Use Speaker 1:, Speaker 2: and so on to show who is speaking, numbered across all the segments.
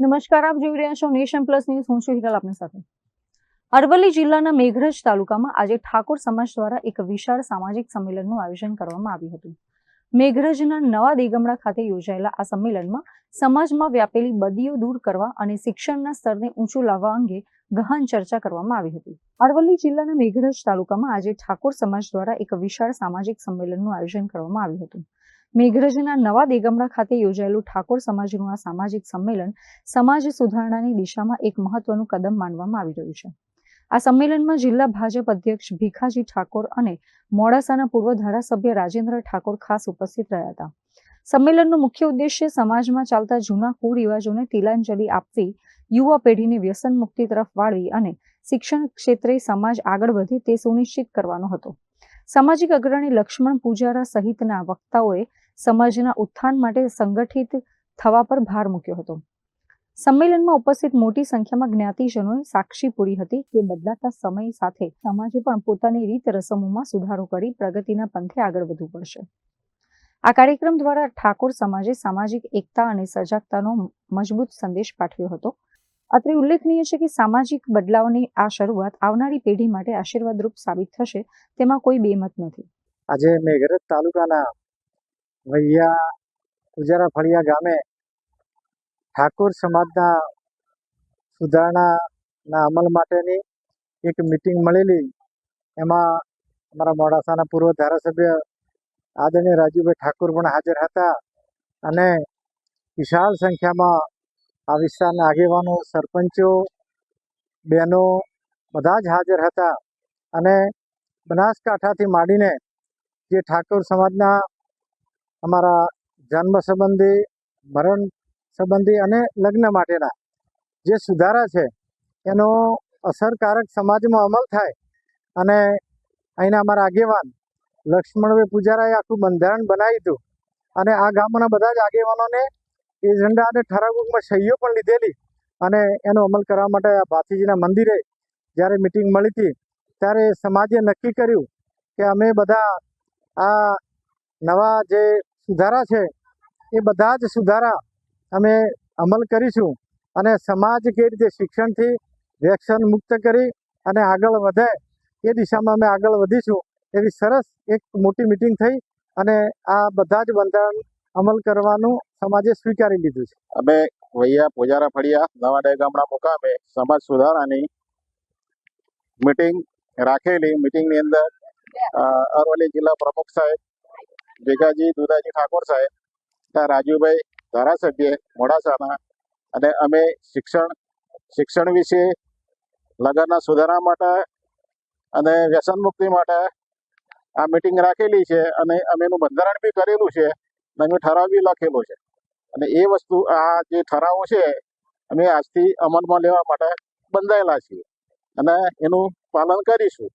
Speaker 1: નમસ્કાર, આપ જોઈ રહ્યા છો નેશન પ્લસ ન્યૂઝ. હું છું હિરલ આપની સાથે. અરવલ્લી જિલ્લાના મેઘરજ તાલુકામાં આજે ઠાકોર સમાજ દ્વારા એક વિશાળ સામાજિક સંમેલનનું આયોજન કરવામાં આવ્યું હતું. મેઘરજના નવા દેગમડા ખાતે યોજાયેલા આ સંમેલનમાં સમાજમાં વ્યાપેલી બદીઓ દૂર કરવા અને શિક્ષણના સ્તરને ઊંચું લાવવા અંગે ગહન ચર્ચા કરવામાં આવી હતી. અરવલ્લી જિલ્લાના મેઘરજ તાલુકામાં આજે ઠાકોર સમાજ દ્વારા એક વિશાળ સામાજિક સંમેલનનું આયોજન કરવામાં આવ્યું હતું. મેઘરજના નવા દેગમડા ખાતે યોજાયેલું ઠાકોર સમાજનું આ સામાજિક સંમેલન સમાજ સુધારણાની દિશામાં એક મહત્વનું કદમ માનવામાં આવી રહ્યું છે. આ સંમેલનમાં જિલ્લા ભાજપ અધ્યક્ષ ભીખાજી ઠાકોર અને મોડાસાના પૂર્વ ધારાસભ્ય રાજેન્દ્ર ઠાકોર ખાસ ઉપસ્થિત રહ્યા હતા. સંમેલનનો મુખ્ય ઉદ્દેશ્ય સમાજમાં ચાલતા જૂના કુરિવાજોને તિલાંજલિ આપવી, યુવા પેઢીને વ્યસન મુક્તિ તરફ વાળવી અને શિક્ષણ ક્ષેત્રે સમાજ આગળ વધે તે સુનિશ્ચિત કરવાનો હતો. સામાજિક અગ્રણી લક્ષ્મણ પૂજારા સહિતના વક્તાઓએ સમાજના ઉત્થાન માટે સંગઠિત થવા પર ભાર મૂક્યો હતો. સંમેલનમાં ઉપસ્થિત મોટી સંખ્યામાં જ્ઞાતિજનોએ સાક્ષી પૂરી હતી કે બદલાતા સમય સાથે સમાજે પણ પોતાની રીત રસમોમાં સુધારો કરી પ્રગતિના પંથે આગળ વધવું પડશે. આ કાર્યક્રમ દ્વારા ઠાકોર સમાજે સામાજિક એકતા અને સજાગતાનો મજબૂત સંદેશ પાઠવ્યો હતો. અત્રે ઉલ્લેખનીય છે કે સામાજિક બદલાવની આ શરૂઆત આવનારી પેઢી માટે આશીર્વાદરૂપ સાબિત થશે તેમાં કોઈ બેમત નથી.
Speaker 2: આજે મેઘરજ તાલુકાના વૈયા પૂજારા ફળિયા ગામે ઠાકોર સમાજના સુધારણાના અમલ માટેની એક મિટિંગ મળેલી. એમાં અમારા મોડાસાના પૂર્વ ધારાસભ્ય આદરણીય રાજુભાઈ ઠાકોર પણ હાજર હતા અને વિશાળ સંખ્યામાં આ વિસ્તારના આગેવાનો, સરપંચો, બહેનો બધા જ હાજર હતા અને બનાસકાંઠાથી માંડીને જે ઠાકોર સમાજના અમારા જન્મ સંબંધી, મરણ સંબંધી અને લગ્ન માટેના જે સુધારા છે એનો અસરકારક સમાજમાં અમલ થાય અને અહીંના અમારા આગેવાન લક્ષ્મણભાઈ પૂજારાએ આખું બંધારણ બનાવ્યું હતું અને આ ગામના બધા જ આગેવાનોને એજન્ડા અને ઠરાવમાં સહીઓ પણ લીધેલી અને એનો અમલ કરવા માટે આ ભાથીજીના મંદિરે જ્યારે મિટિંગ મળી હતી ત્યારે સમાજે નક્કી કર્યું કે અમે બધા આ નવા જે સુધારા છે એ બધા જ સુધારા અમે અમલ કરીશું અને સમાજ કઈ રીતે શિક્ષણથી વ્યસન મુક્ત કરી અને આગળ વધે એ દિશામાં અમે આગળ વધીશું એવી સરસ એક મોટી મિટિંગ થઈ અને આ બધા જ બંધારણ અમલ કરવાનું સમાજે સ્વીકારી લીધું છે.
Speaker 3: અમે વૈયા પૂજારા ફળિયા નવા દેગામડા મુકામે સમાજ સુધારાની મિટિંગ રાખેલી. મિટિંગની અંદર અરવલ્લી જિલ્લા પ્રમુખ સાહેબ ભીખાજી દુદાજી ઠાકોર સાહેબ, રાજુભાઈ ધારાસભ્ય મોડાસાના અને અમે શિક્ષણ વિશે, લગ્નના સુધારા માટે અને વ્યસન મુક્તિ માટે આ મિટિંગ રાખેલી છે અને અમે એનું બંધારણ બી કરેલું છે અને અમે ઠરાવ બી લખેલો છે અને એ વસ્તુ આ જે ઠરાવો છે અમે આજથી અમલમાં લેવા માટે બંધાયેલા છીએ અને એનું પાલન કરીશું.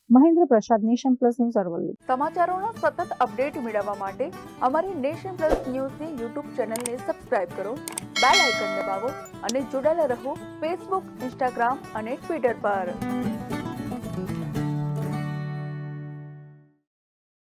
Speaker 1: મહેન્દ્ર પ્રસાદ, નેશન પ્લસ ન્યૂઝ, અરવલ્લી.
Speaker 4: સમાચારોનો સતત અપડેટ મેળવવા માટે અમારી નેશન પ્લસ ન્યૂઝની યુટ્યુબ ચેનલને સબસ્ક્રાઇબ કરો, બેલ આઇકન દબાવો અને જોડાયેલા રહો ફેસબુક, ઇન્સ્ટાગ્રામ અને ટ્વિટર પર.